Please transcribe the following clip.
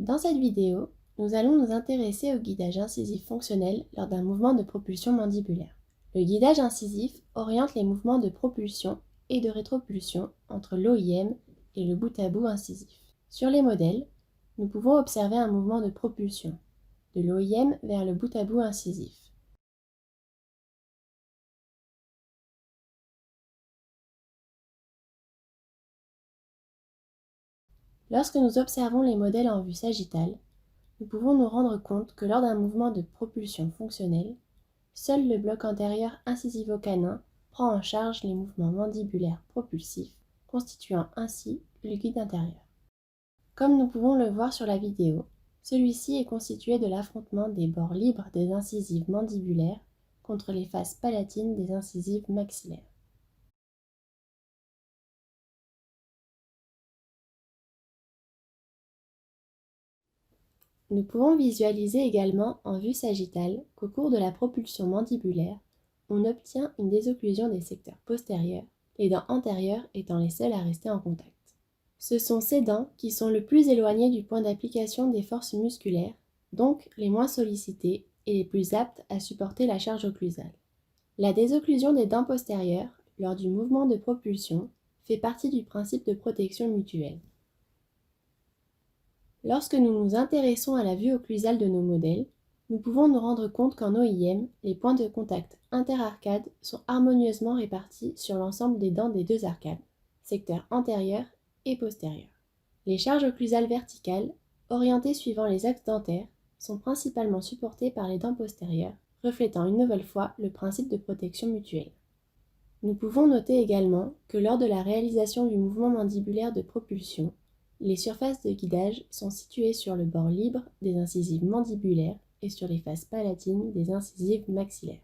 Dans cette vidéo, nous allons nous intéresser au guidage incisif fonctionnel lors d'un mouvement de propulsion mandibulaire. Le guidage incisif oriente les mouvements de propulsion et de rétropulsion entre l'OIM et le bout à bout incisif. Sur les modèles, nous pouvons observer un mouvement de propulsion, de l'OIM vers le bout à bout incisif. Lorsque nous observons les modèles en vue sagittale, nous pouvons nous rendre compte que lors d'un mouvement de propulsion fonctionnelle, seul le bloc antérieur incisivo-canin prend en charge les mouvements mandibulaires propulsifs, constituant ainsi le guide intérieur. Comme nous pouvons le voir sur la vidéo, celui-ci est constitué de l'affrontement des bords libres des incisives mandibulaires contre les faces palatines des incisives maxillaires. Nous pouvons visualiser également en vue sagittale qu'au cours de la propulsion mandibulaire, on obtient une désocclusion des secteurs postérieurs, les dents antérieures étant les seules à rester en contact. Ce sont ces dents qui sont le plus éloignées du point d'application des forces musculaires, donc les moins sollicitées et les plus aptes à supporter la charge occlusale. La désocclusion des dents postérieures, lors du mouvement de propulsion, fait partie du principe de protection mutuelle. Lorsque nous nous intéressons à la vue occlusale de nos modèles, nous pouvons nous rendre compte qu'en OIM, les points de contact interarcades sont harmonieusement répartis sur l'ensemble des dents des deux arcades, secteurs antérieur et postérieur. Les charges occlusales verticales, orientées suivant les axes dentaires, sont principalement supportées par les dents postérieures, reflétant une nouvelle fois le principe de protection mutuelle. Nous pouvons noter également que lors de la réalisation du mouvement mandibulaire de propulsion, les surfaces de guidage sont situées sur le bord libre des incisives mandibulaires et sur les faces palatines des incisives maxillaires.